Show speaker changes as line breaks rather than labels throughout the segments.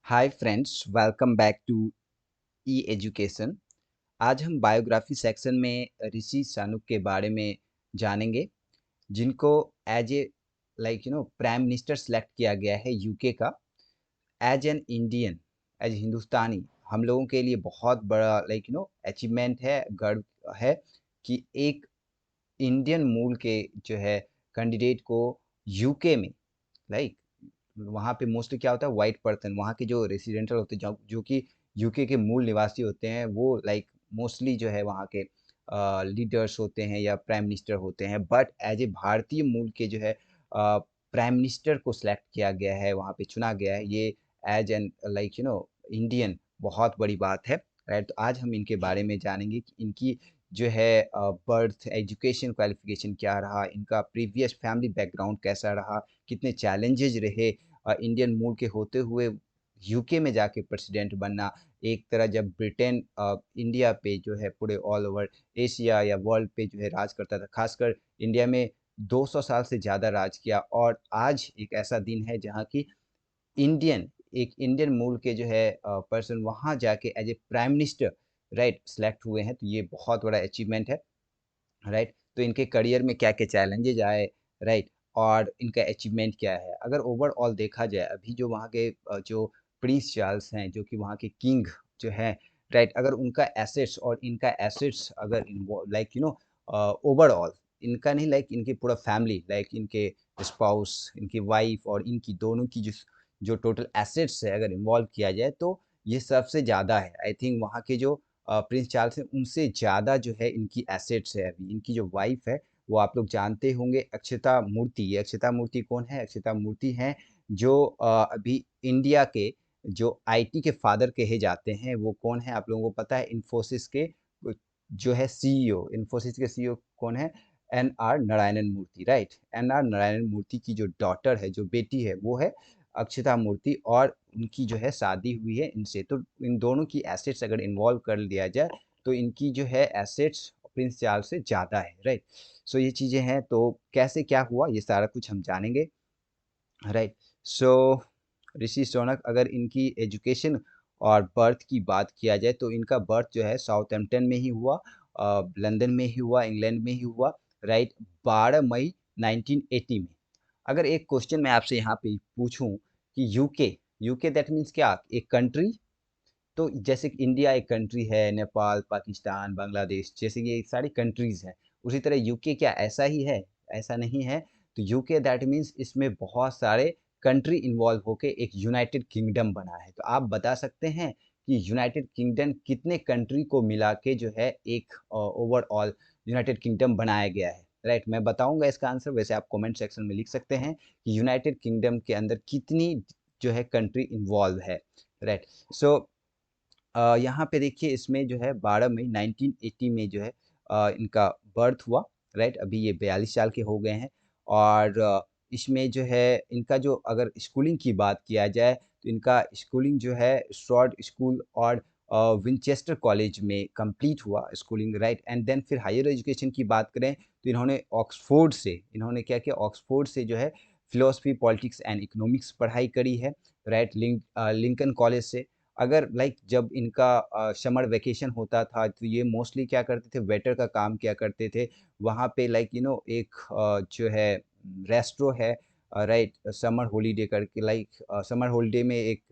Hi friends, welcome back to e education. आज हम biography section में ऋषि सानुक के बारे में जानेंगे, जिनको as a prime minister select किया गया है यूके का। As an Indian, as Hindustani, हम लोगों के लिए बहुत बड़ा अचीवमेंट है, गर्व है कि एक इंडियन मूल के जो है कैंडिडेट को यूके में, लाइक वहाँ पे मोस्टली क्या होता है, वाइट पर्सन, वहाँ के जो रेसिडेंटल होते हैं, जो कि यूके के मूल निवासी होते हैं, वो मोस्टली जो है वहाँ के लीडर्स होते हैं या प्राइम मिनिस्टर होते हैं। बट एज ए भारतीय मूल के जो है प्राइम मिनिस्टर को सिलेक्ट किया गया है, वहाँ पे चुना गया है, ये एज एन इंडियन बहुत बड़ी बात है, राइट। तो आज हम इनके बारे में जानेंगे कि इनकी जो है बर्थ, एजुकेशन, क्वालिफिकेशन क्या रहा, इनका प्रीवियस फैमिली बैकग्राउंड कैसा रहा, कितने चैलेंजेस रहे इंडियन मूल के होते हुए यूके में जाके प्रेसिडेंट बनना। एक तरह जब ब्रिटेन इंडिया पे जो है पूरे ऑल ओवर एशिया या वर्ल्ड पे जो है राज करता था, खासकर इंडिया में 200 साल से ज़्यादा राज किया, और आज एक ऐसा दिन है जहाँ की एक इंडियन मूल के जो है पर्सन वहाँ जाके as a prime minister, right, select हुए हैं। तो ये बहुत बड़ा अचीवमेंट है, राइट। तो इनके करियर में क्या क्या चैलेंजेज आए, राइट, और इनका अचीवमेंट क्या है। अगर ओवरऑल देखा जाए, अभी जो वहाँ के जो प्रिंस चार्ल्स हैं, जो कि वहाँ के किंग जो हैं, राइट, अगर उनका एसेट्स और इनका एसेट्स अगर ओवरऑल, इनका नहीं, इनकी पूरा फैमिली, इनके स्पाउस, इनकी वाइफ और इनकी दोनों की जो जो टोटल एसेट्स है, अगर इन्वॉल्व किया जाए तो ये सबसे ज़्यादा है। आई थिंक वहाँ के जो प्रिंस चार्ल्स हैं, उनसे ज़्यादा जो है इनकी एसेट्स है। अभी इनकी जो वाइफ है, वो आप लोग जानते होंगे, अक्षता मूर्ति। ये अक्षता मूर्ति कौन है? अक्षता मूर्ति हैं जो अभी इंडिया के जो आईटी के फादर कहे जाते हैं, वो कौन है आप लोगों को पता है? इन्फोसिस के जो है सीईओ, इन्फोसिस के सीईओ कौन है? एन आर नारायणन मूर्ति, राइट। एन आर नारायणन मूर्ति की जो डॉटर है, जो बेटी है, वो है अक्षता मूर्ति, और उनकी जो है शादी हुई है इनसे। तो इन दोनों की एसेट्स अगर इन्वॉल्व कर लिया जाए तो इनकी जो है एसेट्स प्रिंस चार्ल्स से ज़्यादा है, राइट। सो ये चीज़ें हैं, तो कैसे क्या हुआ ये सारा कुछ हम जानेंगे, राइट। सो ऋषि सोनक, अगर इनकी एजुकेशन और बर्थ की बात किया जाए तो इनका बर्थ जो है साउथहैम्पटन में ही हुआ, लंदन में ही हुआ, इंग्लैंड में ही हुआ, राइट, 12 मई 1980 में। अगर एक क्वेश्चन मैं आपसे यहाँ पे पूछूं कि यूके, यूके दैट मीन्स क्या? एक कंट्री। तो जैसे कि इंडिया एक कंट्री है, नेपाल, पाकिस्तान, बांग्लादेश, जैसे कि ये सारी कंट्रीज हैं, उसी तरह यूके क्या ऐसा ही है? ऐसा नहीं है। तो यूके दैट मीन्स इसमें बहुत सारे कंट्री इन्वॉल्व होके एक यूनाइटेड किंगडम बना है। तो आप बता सकते हैं कि यूनाइटेड किंगडम कितने कंट्री को मिला के जो है एक ओवरऑल यूनाइटेड किंगडम बनाया गया है, राइट। मैं बताऊंगा इसका आंसर, वैसे आप कमेंट सेक्शन में लिख सकते हैं कि यूनाइटेड किंगडम के अंदर कितनी जो है कंट्री इन्वॉल्व है, राइट। सो यहाँ पे देखिए, इसमें जो है 12 मई 1980 में जो है इनका बर्थ हुआ, राइट। अभी ये 42 साल के हो गए हैं, और इसमें जो है इनका जो अगर स्कूलिंग की बात किया जाए तो इनका स्कूलिंग जो है शॉर्ट स्कूल और विनचेस्टर कॉलेज में कंप्लीट हुआ स्कूलिंग, राइट। एंड देन फिर हायर एजुकेशन की बात करें तो इन्होंने ऑक्सफोर्ड से, इन्होंने क्या किया, ऑक्सफोर्ड से जो है फिलोसफी, पॉलिटिक्स एंड इकोनॉमिक्स पढ़ाई करी है, राइट। लिंकन कॉलेज से। अगर जब इनका समर वेकेशन होता था तो ये मोस्टली क्या करते थे, वेटर का काम किया करते थे। वहाँ पे एक जो है रेस्ट्रो है, राइट, समर हॉलीडे करके, समर हॉलीडे में एक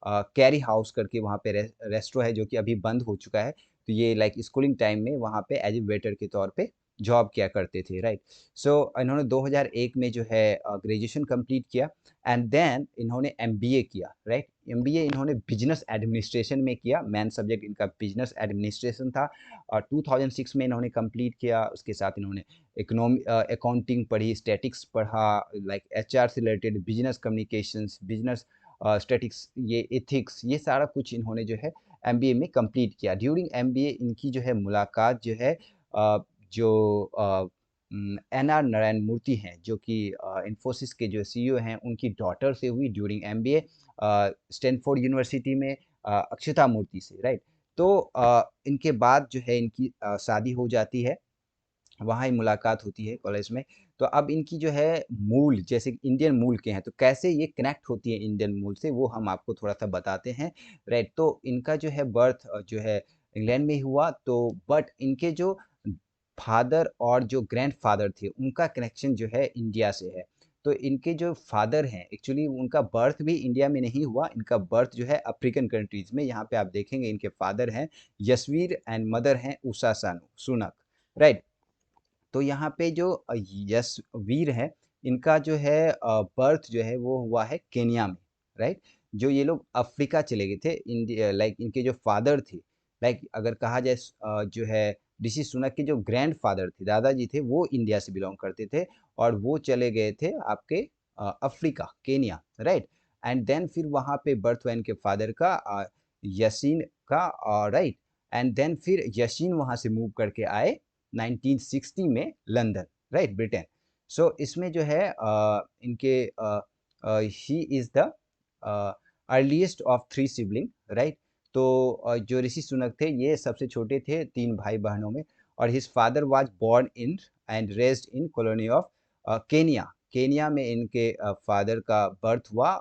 कैरी हाउस करके वहाँ पे रेस्ट्रो है, जो कि अभी बंद हो चुका है। तो ये स्कूलिंग टाइम में वहाँ पे एज ए वेटर के तौर पे जॉब किया करते थे, राइट। सो इन्होंने 2001 में जो है ग्रेजुएशन कंप्लीट किया, एंड देन इन्होंने एमबीए किया, राइट। एमबीए इन्होंने बिजनेस एडमिनिस्ट्रेशन में किया, मेन सब्जेक्ट इनका बिजनेस एडमिनिस्ट्रेशन था, और 2006 में इन्होंने कंप्लीट किया। उसके साथ इन्होंने अकाउंटिंग पढ़ी, स्टैटिक्स पढ़ा, एचआर से related, business communications, business statics, ये एथिक्स, ये सारा कुछ इन्होंने जो है एमबीए में कंप्लीट किया। ड्यूरिंग एमबीए इनकी जो है मुलाकात जो है जो एन आर नारायण मूर्ति हैं, जो कि इन्फोसिस के जो सीईओ हैं, उनकी डॉटर से हुई ड्यूरिंग एमबीए स्टैनफोर्ड यूनिवर्सिटी में, अक्षता मूर्ति से, राइट। तो इनके बाद जो है इनकी शादी हो जाती है, वहाँ ही मुलाकात होती है कॉलेज में। तो अब इनकी जो है मूल जैसे इंडियन मूल के हैं, तो कैसे ये कनेक्ट होती है इंडियन मूल से, वो हम आपको थोड़ा-सा बताते हैं, राइट? तो इनका जो है बर्थ जो है इंग्लैंड में ही हुआ, तो बट इनके जो फादर और जो ग्रैंडफ़ादर थे, उनका कनेक्शन जो है इंडिया से है। तो इनके जो फादर हैं, एक्चुअली उनका बर्थ भी इंडिया में नहीं हुआ, इनका बर्थ जो है अफ्रीकन कंट्रीज़ में। यहाँ पे आप देखेंगे इनके फादर हैं यशवीर एंड मदर हैं उषा सुनक, राइट? तो यहाँ पे जो यशवीर है, इनका जो है बर्थ जो है वो हुआ है केन्या में, राइट? जो ये लोग अफ्रीका चले गए थे, लाइक इनके जो फादर थे, लाइक अगर कहा जाए जो है ऋषि सुनक के जो ग्रैंडफादर थे, दादाजी थे, वो इंडिया से बिलॉन्ग करते थे और वो चले गए थे आपके Africa, Kenya, right? And then फिर वहाँ पे बर्थ हुआ इनके फादर का यशीन का, राइट? एंड देन फिर यशीन वहाँ से मूव करके आए 1960 में लंदन, राइट, ब्रिटेन। सो इसमें जो है इनके he is the earliest of three sibling, right? तो जो ऋषि सुनक थे ये सबसे छोटे थे तीन भाई बहनों में, और his father was born in and raised in colony of Kenya. Kenya में इनके फादर का बर्थ हुआ,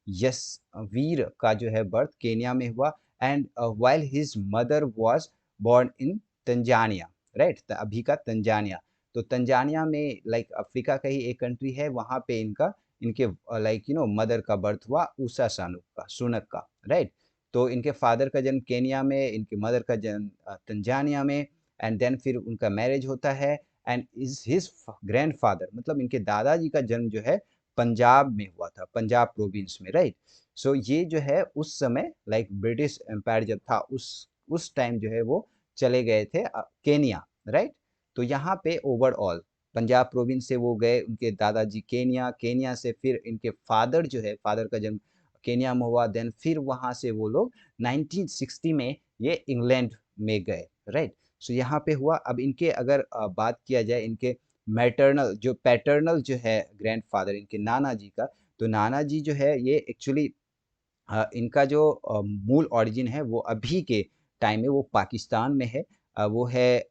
यशवीर का जो है बर्थ केनिया में हुआ, and while his mother was born in Tanzania, right? अभी का तंजानिया। तो तंजानिया में लाइक अफ्रीका का ही एक कंट्री है, वहाँ पे इनका इनके लाइक मदर का बर्थ हुआ उषा सुनक का, राइट? तो इनके फादर का जन्म केनिया में, इनके मदर का जन्म तंजानिया में, एंड देन फिर उनका मैरिज होता है, एंड इज हिज ग्रैंडफादर मतलब इनके दादाजी का जन्म जो है पंजाब में हुआ था, पंजाब प्रोविंस में, राइट? सो ये जो है उस समय लाइक ब्रिटिश एम्पायर जब था उस टाइम जो है वो चले गए थे केनिया, राइट? तो यहाँ पे ओवरऑल पंजाब प्रोविंस से वो गए, उनके दादाजी केनिया, केनिया से फिर इनके फादर जो है, फादर का जन्म केनिया में हुआ, देन फिर वहाँ से वो लोग 1960 में ये इंग्लैंड में गए, राइट? सो यहाँ पे हुआ। अब इनके अगर बात किया जाए इनके मैटरनल जो पैटर्नल जो है ग्रैंडफादर इनके नाना जी का, तो नाना जी जो है ये एक्चुअली इनका जो मूल ओरिजिन है वो अभी के टाइम में वो पाकिस्तान में है। वो है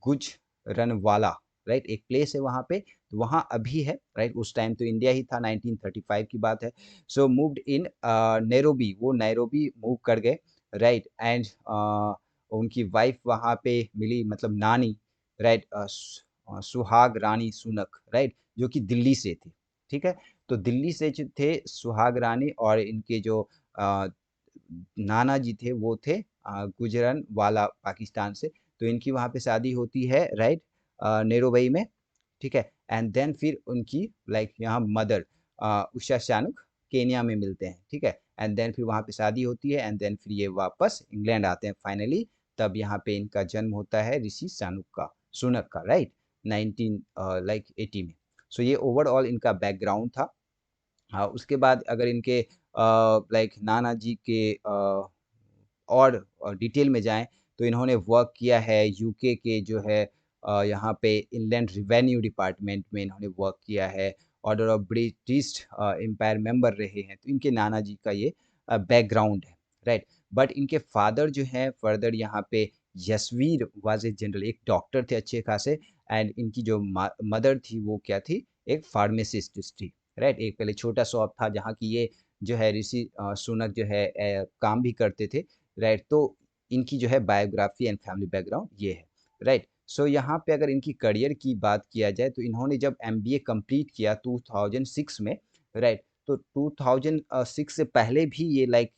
गुजरनवाला, राइट? एक प्लेस है वहाँ पे, तो वहाँ अभी है, राइट? उस टाइम तो इंडिया ही था, 1935 की बात है। सो मूव्ड इन नैरोबी, वो नैरोबी मूव कर गए, राइट? एंड उनकी वाइफ वहाँ पे मिली मतलब नानी, राइट? सुहाग रानी सुनक, राइट? जो कि दिल्ली से थी, ठीक है? तो दिल्ली से जो थे सुहाग रानी, और इनके जो अ, नाना जी थे वो थे गुजरनवाला पाकिस्तान से। तो इनकी वहाँ पे शादी होती है, राइट? नेरोबई में, ठीक है? एंड देन फिर उनकी लाइक यहाँ मदर उषा शानुक केनिया में मिलते हैं, ठीक है? एंड देन फिर वहाँ पे शादी होती है, एंड देन फिर ये वापस इंग्लैंड आते हैं फाइनली। तब यहाँ पे इनका जन्म होता है ऋषि सुनक का, राइट? 1980 में। सो ये ओवरऑल इनका बैकग्राउंड था। हाँ, उसके बाद अगर इनके लाइक नाना जी के और डिटेल में जाएँ, तो इन्होंने वर्क किया है यूके के जो है यहाँ पे इनलैंड रेवेन्यू डिपार्टमेंट में इन्होंने वर्क किया है, order of British empire member रहे हैं, तो इनके नाना जी का ये बैकग्राउंड है, राइट? बट इनके फादर जो हैं फर्दर यहाँ पे यशवीर वाज़ ए जनरल, एक डॉक्टर थे अच्छे खासे, एंड इनकी जो मदर थी वो क्या थी? एक फार्मासिस्ट थी, राइट? एक पहले छोटा शॉप था जहाँ की ये जो है ऋषि सुनक जो है काम भी करते थे, राइट? तो इनकी जो है बायोग्राफी एंड फैमिली बैकग्राउंड ये है, राइट? सो यहाँ पे अगर इनकी करियर की बात किया जाए, तो इन्होंने जब एमबीए कंप्लीट किया 2006 में, राइट? तो 2006 से पहले भी ये लाइक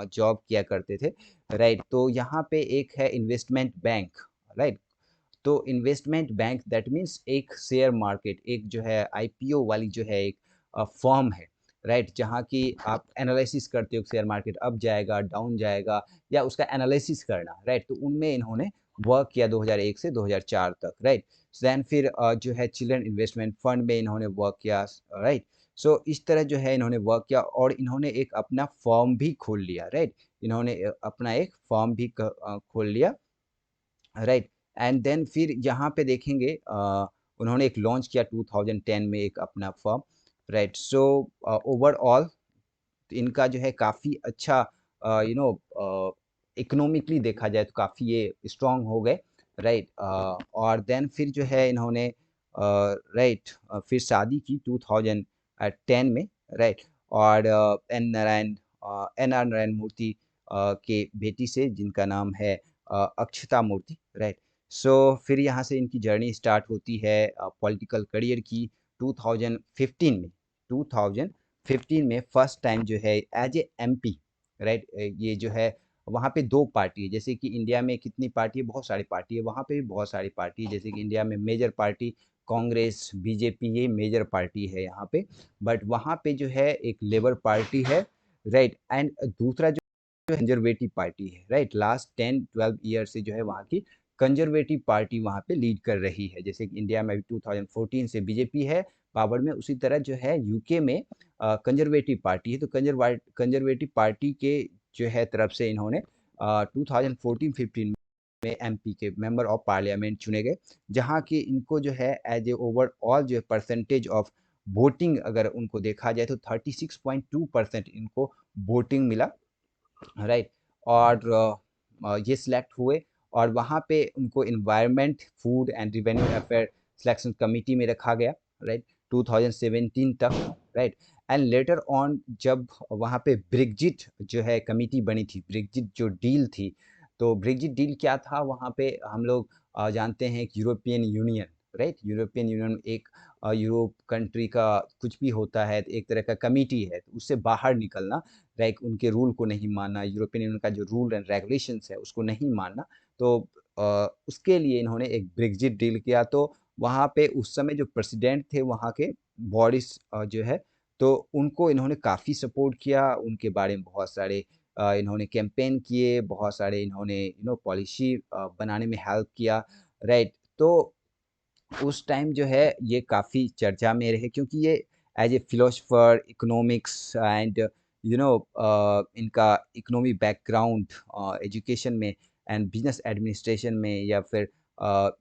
जॉब किया करते थे, राइट? तो यहाँ पे एक है इन्वेस्टमेंट बैंक, राइट? तो इन्वेस्टमेंट बैंक दैट मीन्स एक शेयर मार्केट, एक जो है आईपीओ वाली जो है एक फर्म है, राइट? जहाँ की आप एनालिसिस करते हो शेयर मार्केट अप जाएगा, डाउन जाएगा, या उसका एनालिसिस करना, राइट? तो उनमें इन्होंने वर्क किया 2001 से 2004 तक, राइट? देन फिर जो है चिल्ड्रन इन्वेस्टमेंट फंड में इन्होंने वर्क किया, राइट? सो इस तरह जो है इन्होंने वर्क किया, और इन्होंने एक अपना फर्म भी खोल लिया, राइट? इन्होंने अपना एक फर्म भी खोल लिया, राइट? एंड देन फिर यहाँ पे देखेंगे उन्होंने एक लॉन्च किया 2010 में एक अपना फर्म, राइट? सो ओवरऑल इनका जो है काफ़ी अच्छा इकोनॉमिकली देखा जाए तो काफ़ी ये स्ट्रांग हो गए, राइट? और देन फिर जो है इन्होंने राइट, फिर शादी की 2010 में, राइट। और एन आर नारायण मूर्ति के बेटी से, जिनका नाम है अक्षता मूर्ति, राइट। सो फिर यहाँ से इनकी जर्नी स्टार्ट होती है पॉलिटिकल करियर की 2015 में। 2015 में फर्स्ट टाइम जो है एज ए एमपी, राइट। ये जो है वहाँ पे दो पार्टी है, जैसे कि इंडिया में कितनी पार्टी है, बहुत सारी पार्टी है, वहाँ पे भी बहुत सारी पार्टी है। जैसे कि इंडिया में मेजर पार्टी कांग्रेस, बीजेपी, ये मेजर पार्टी है यहाँ पे। बट वहाँ पे जो है एक लेबर पार्टी है, राइट। एंड दूसरा जो कंजर्वेटिव पार्टी है, राइट। लास्ट 10-12 ईयर से जो है वहाँ की कंजर्वेटिव पार्टी वहाँ पे लीड कर रही है। जैसे कि इंडिया में भी 2014 से बीजेपी है पावर में, उसी तरह जो है यूके में कंजर्वेटिव पार्टी है। तो कंजर्वेटिव पार्टी के जो है तरफ से इन्होंने 2014-15 में एमपी के मेंबर ऑफ पार्लियामेंट चुने गए, जहाँ की इनको जो है एज ए ओवरऑल जो है परसेंटेज ऑफ वोटिंग अगर उनको देखा जाए तो 36.2% इनको वोटिंग मिला, राइट। और ये सिलेक्ट हुए और वहाँ पे उनको environment, food and revenue affair selection committee में रखा गया, राइट, 2017 तक, राइट। एंड लेटर ऑन जब वहाँ पे ब्रेग्जिट जो है कमिटी बनी थी, ब्रेग्जिट जो डील थी, तो ब्रेग्जिट डील क्या था, वहाँ पे हम लोग जानते हैं कि European union, right, European union एक यूरोप कंट्री का कुछ भी होता है तो एक तरह का कमिटी है, तो उससे बाहर निकलना, लाइक उनके रूल को नहीं मानना, यूरोपियन यूनियन का जो रूल एंड रेगुलेशंस है उसको नहीं मानना। तो उसके लिए इन्होंने एक ब्रेग्जिट डील किया। तो वहाँ पे उस समय जो प्रेसिडेंट थे वहाँ के, बोरिस जो है, तो उनको इन्होंने काफ़ी सपोर्ट किया, उनके बारे में बहुत सारे इन्होंने कैंपेन किए, बहुत सारे इन्होंने पॉलिसी बनाने में हेल्प किया, राइट। तो उस टाइम जो है ये काफ़ी चर्चा में रहे, क्योंकि ये as a philosopher, economics and इनका इकोनॉमिक बैकग्राउंड एजुकेशन में एंड बिजनेस एडमिनिस्ट्रेशन में या फिर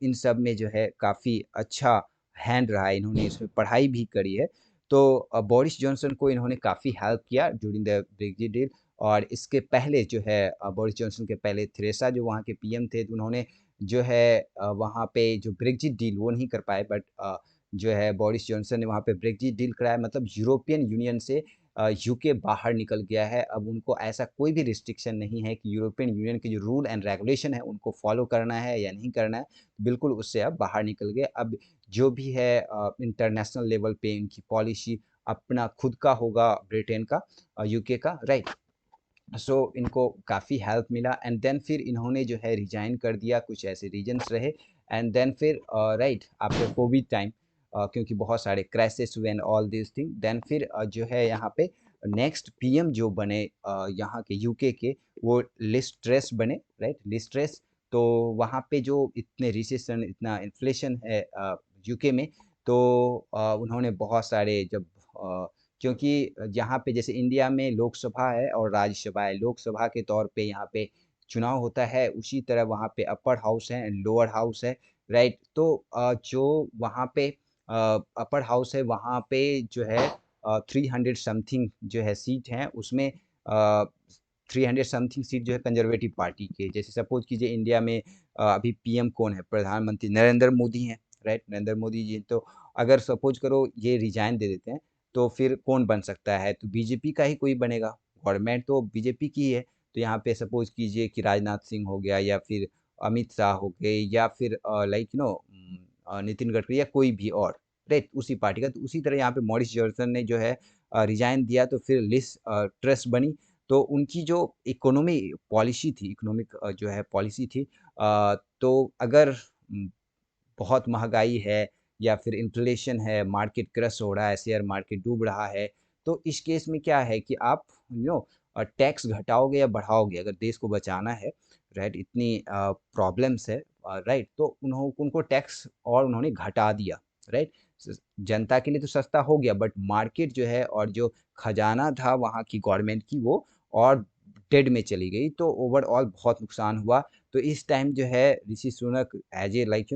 इन सब में जो है काफ़ी अच्छा हैंड रहा है, इन्होंने इसमें पढ़ाई भी करी है। तो बोरिस जॉनसन को इन्होंने काफ़ी हेल्प किया ड्यूरिंग द ब्रेग्जिट डील। और इसके पहले जो है बोरिस जॉनसन के पहले थेरेसा जो वहाँ के पीएम थे, तो उन्होंने जो है वहाँ पे जो ब्रेग्जिट डील वो नहीं कर पाए, बट जो है बोरिस जॉनसन ने वहाँ पे ब्रेग्जिट डील कराया, मतलब यूरोपियन यूनियन से यूके बाहर निकल गया है। अब उनको ऐसा कोई भी रिस्ट्रिक्शन नहीं है कि यूरोपियन यूनियन के जो रूल एंड रेगुलेशन है उनको फॉलो करना है या नहीं करना है, बिल्कुल उससे अब बाहर निकल गए। अब जो भी है इंटरनेशनल लेवल पे इनकी पॉलिसी अपना खुद का होगा, ब्रिटेन का, यूके का, राइट। सो इनको काफ़ी हेल्प मिला एंड देन फिर इन्होंने जो है रिजाइन कर दिया, कुछ ऐसे रीजंस रहे। एंड देन फिर राइट आफ्टर कोविड टाइम, क्योंकि बहुत सारे क्राइसिस हुए and all this thing, then फिर जो है यहाँ पे नेक्स्ट पीएम जो बने यहाँ के यूके के, वो लिज ट्रेस बने, राइट, लिज ट्रेस। तो वहाँ पे जो इतने रिसेशन, इतना इन्फ्लेशन है यूके में, तो उन्होंने बहुत सारे जब क्योंकि यहाँ पे जैसे इंडिया में लोकसभा है और राज्यसभा है, लोकसभा के तौर पे यहाँ पे चुनाव होता है, उसी तरह वहाँ पे अपर हाउस है एंड लोअर हाउस है, राइट। तो जो वहाँ पे अपर हाउस है वहाँ पे जो है 300 समथिंग जो है सीट हैं, उसमें 300 समथिंग सीट जो है कंजर्वेटिव पार्टी के। जैसे सपोज कीजिए इंडिया में अभी पीएम कौन है, प्रधानमंत्री नरेंद्र मोदी हैं, राइट, नरेंद्र मोदी जी। तो अगर सपोज करो ये रिजाइन दे देते हैं, तो फिर कौन बन सकता है, तो बीजेपी का ही कोई बनेगा, गवर्नमेंट तो बीजेपी की है। तो यहाँ पे सपोज कीजिए कि राजनाथ सिंह हो गया या फिर अमित शाह हो गए या फिर लाइक नितिन गडकरी या कोई भी और, राइट, उसी पार्टी का। तो उसी तरह यहाँ पे मॉरिस जॉनसन ने जो है रिजाइन दिया, तो फिर लिस ट्रस्ट बनी। तो उनकी जो इकोनॉमी पॉलिसी थी, इकोनॉमिक जो है पॉलिसी थी, तो अगर बहुत महँगाई है या फिर इन्फ्लेशन है, मार्केट क्रश हो रहा है, शेयर मार्केट डूब रहा है, तो इस केस में क्या है कि आप टैक्स घटाओगे या बढ़ाओगे अगर देश को बचाना है, राइट, इतनी प्रॉब्लम्स है, राइट। तो उनको टैक्स और उन्होंने घटा दिया, राइट। जनता के लिए तो सस्ता हो गया, बट मार्केट जो है और जो खजाना था वहाँ की गवर्नमेंट की, वो और डेड में चली गई, तो ओवरऑल बहुत नुकसान हुआ। तो इस टाइम जो है Rishi Sunak as a like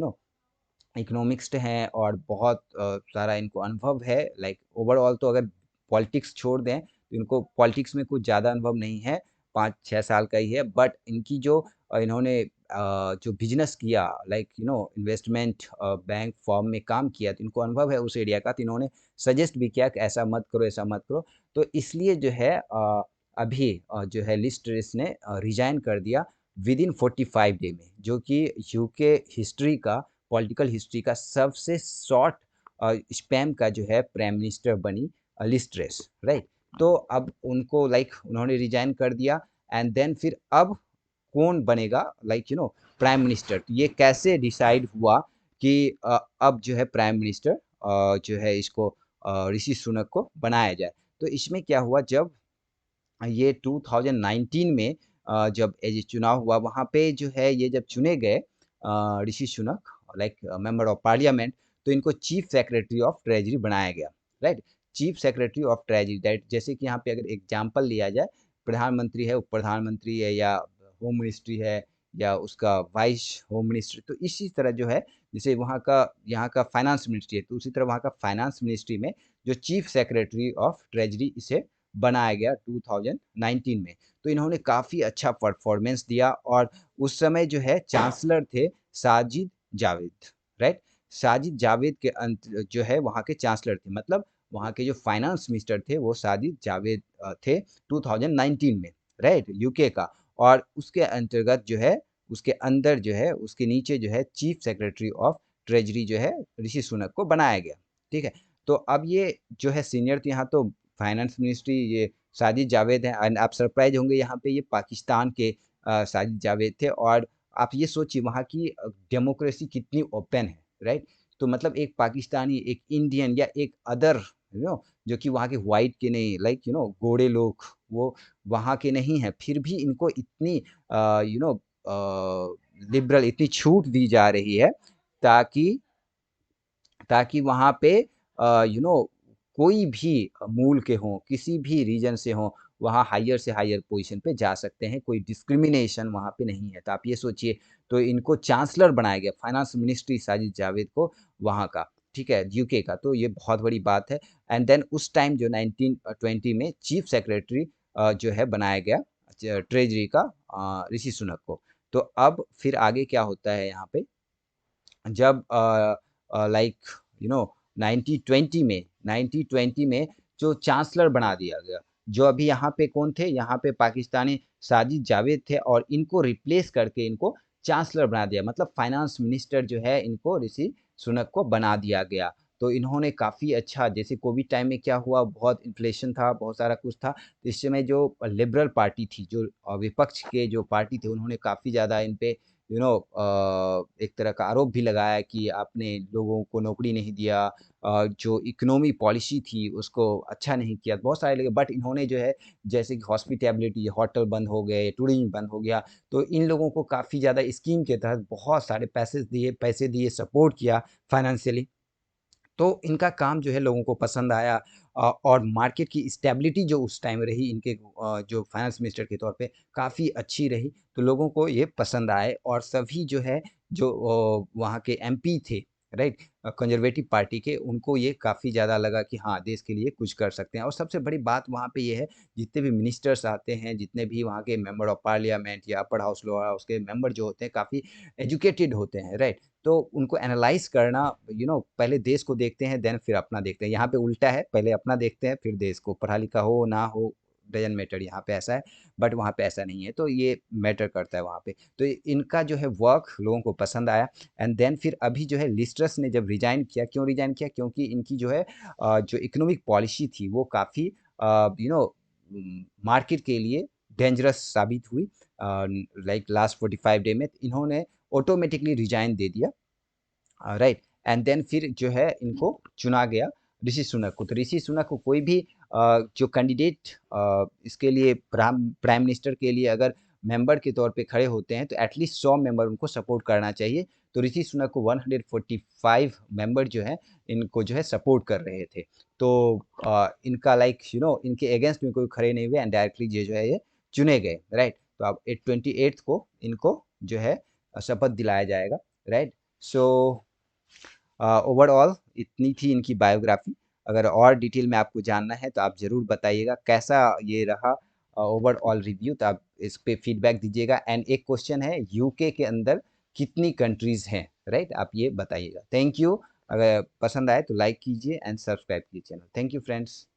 इकोनॉमिक्स्ट हैं और बहुत सारा इनको अनुभव है, लाइक ओवरऑल तो अगर पॉलिटिक्स छोड़ दें तो इनको पॉलिटिक्स में कुछ ज़्यादा अनुभव नहीं है, 5-6 साल का ही है। बट इनकी जो इन्होंने जो बिजनेस किया, लाइक इन्वेस्टमेंट बैंक फॉर्म में काम किया, तो इनको अनुभव है उस एरिया का, तो इन्होंने सजेस्ट भी किया कि ऐसा मत करो, ऐसा मत करो। तो इसलिए जो है अभी जो है लिज ट्रस ने रिजाइन कर दिया विद इन 45 डे में, जो कि यूके हिस्ट्री का, पॉलिटिकल हिस्ट्री का सबसे शॉर्ट स्पैम का जो है प्राइम मिनिस्टर बनी लिज ट्रस, राइट। तो अब उनको उन्होंने रिजाइन कर दिया, एंड देन फिर अब कौन बनेगा प्राइम मिनिस्टर, तो ये कैसे डिसाइड हुआ कि अब जो है प्राइम मिनिस्टर जो है इसको ऋषि सुनक को बनाया जाए। तो इसमें क्या हुआ, जब ये 2019 में जब ये चुनाव हुआ, वहाँ पे जो है ये जब चुने गए Rishi Sunak member of parliament, तो इनको चीफ सेक्रेटरी ऑफ ट्रेजरी बनाया गया, right. Chief secretary of treasury, that जैसे कि यहाँ पे अगर एग्जांपल लिया जाए, प्रधानमंत्री है, उप प्रधानमंत्री है, या होम मिनिस्ट्री है, या उसका वाइस होम मिनिस्ट्री, तो इसी तरह जो है, जैसे यहाँ का फाइनेंस मिनिस्ट्री है, तो उसी तरह वहाँ का फाइनेंस मिनिस्ट्री में जो चीफ सेक्रेटरी ऑफ ट्रेजरी इसे बनाया गया 2019 में। तो इन्होंने काफ़ी अच्छा परफॉर्मेंस दिया, और उस समय जो है चांसलर थे साजिद जावेद, राइट। साजिद जावेद के अंत जो है वहाँ के चांसलर थे, मतलब वहाँ के जो फाइनेंस मिनिस्टर थे वो साजिद जावेद थे 2019 में, राइट, यूके का। और उसके अंतर्गत जो है, उसके अंदर जो है, उसके नीचे जो है चीफ सेक्रेटरी ऑफ ट्रेजरी जो है ऋषि सुनक को बनाया गया, ठीक है। तो अब ये जो है सीनियर, तो यहाँ तो फाइनेंस मिनिस्ट्री ये साजिद जावेद हैं, एंड आप सरप्राइज होंगे, यहाँ पे ये पाकिस्तान के साजिद जावेद थे। और आप ये सोचिए वहाँ की डेमोक्रेसी कितनी ओपन है, राइट। तो मतलब एक पाकिस्तानी, एक इंडियन, या एक अदर जो कि वहाँ के व्हाइट के नहीं, गोरे लोग, वो वहाँ के नहीं हैं, फिर भी इनको इतनी लिबरल, इतनी छूट दी जा रही है, ताकि ताकि वहाँ पे कोई भी मूल के हों, किसी भी रीजन से हों, वहाँ हायर से हायर पोजीशन पे जा सकते हैं, कोई डिस्क्रिमिनेशन वहाँ पे नहीं है। तो आप ये सोचिए, तो इनको चांसलर बनाया गया, फाइनेंस मिनिस्ट्री साजिद जावेद को वहाँ का, ठीक है, यूके का, तो ये बहुत बड़ी बात है। एंड देन उस टाइम जो 1920 में चीफ सेक्रेटरी जो है बनाया गया ट्रेजरी का ऋषि सुनक को। तो अब फिर आगे क्या होता है यहाँ पे, जब लाइक 1920 में जो चांसलर बना दिया गया, जो अभी यहाँ पे कौन थे, यहाँ पे पाकिस्तानी साजिद जावेद थे, और इनको रिप्लेस करके इनको चांसलर बना दिया, मतलब फाइनेंस मिनिस्टर जो है इनको ऋषि सुनक को बना दिया गया। तो इन्होंने काफ़ी अच्छा, जैसे कोविड टाइम में क्या हुआ, बहुत इन्फ्लेशन था, बहुत सारा कुछ था, तो इस समय जो लिबरल पार्टी थी, जो विपक्ष के जो पार्टी थे, उन्होंने काफ़ी ज़्यादा इन पे एक तरह का आरोप भी लगाया कि आपने लोगों को नौकरी नहीं दिया, जो इकोनॉमी पॉलिसी थी उसको अच्छा नहीं किया, बहुत सारे लगे। बट इन्होंने जो है, जैसे कि हॉस्पिटैलिटी, होटल बंद हो गए, टूरिज्म बंद हो गया, तो इन लोगों को काफ़ी ज़्यादा स्कीम के तहत बहुत सारे पैसे दिए, सपोर्ट किया फाइनेंशियली। तो इनका काम जो है लोगों को पसंद आया, और मार्केट की स्टेबिलिटी जो उस टाइम रही इनके जो फाइनेंस मिनिस्टर के तौर पे काफ़ी अच्छी रही, तो लोगों को ये पसंद आए, और सभी जो है, जो वहाँ के एमपी थे, राइट, कंजर्वेटिव पार्टी के, उनको ये काफ़ी ज़्यादा लगा कि हाँ, देश के लिए कुछ कर सकते हैं। और सबसे बड़ी बात वहाँ पे ये है, जितने भी मिनिस्टर्स आते हैं, जितने भी वहाँ के मेंबर ऑफ पार्लियामेंट या अपर हाउस, लोअर हाउस के मेंबर जो होते हैं, काफ़ी एजुकेटेड होते हैं, राइट। तो उनको एनालाइज़ करना, पहले देश को देखते हैं, देन फिर अपना देखते हैं। यहाँ पे उल्टा है, पहले अपना देखते हैं, फिर देश को। पढ़ा-लिखा हो, ना हो, डज़न्ट मैटर, यहाँ पे ऐसा है, बट वहाँ पे ऐसा नहीं है, तो ये मैटर करता है वहाँ पे। तो इनका जो है वर्क लोगों को पसंद आया, एंड देन फिर अभी जो है लिज ट्रस ने जब रिज़ाइन किया, क्यों रिज़ाइन किया? क्योंकि इनकी जो है जो इकोनॉमिक पॉलिसी थी, वो काफ़ी मार्केट के लिए डेंजरस साबित हुई। लास्ट 45 डे में इन्होंने ऑटोमेटिकली रिजाइन दे दिया, राइट। एंड देन फिर जो है इनको चुना गया ऋषि सुनक को। तो ऋषि सुनक को कोई भी जो कैंडिडेट इसके लिए प्राइम मिनिस्टर के लिए अगर मेंबर के तौर पे खड़े होते हैं, तो एटलीस्ट 100 मेंबर उनको सपोर्ट करना चाहिए। तो ऋषि सुनक को 145 मेंबर जो है इनको जो है सपोर्ट कर रहे थे। तो इनका इनके अगेंस्ट में कोई खड़े नहीं हुए, एंड डायरेक्टली जो है ये चुने गए, राइट। तो अब 28 को इनको जो है शपथ दिलाया जाएगा, राइट। सो ओवरऑल इतनी थी इनकी बायोग्राफी। अगर और डिटेल में आपको जानना है तो आप ज़रूर बताइएगा कैसा ये रहा ओवरऑल रिव्यू, तो आप इस पे फीडबैक दीजिएगा। एंड एक क्वेश्चन है, यूके के अंदर कितनी कंट्रीज़ हैं, राइट? आप ये बताइएगा। Thank you. अगर पसंद आए तो लाइक कीजिए एंड सब्सक्राइब कीजिए चैनल। Thank you friends.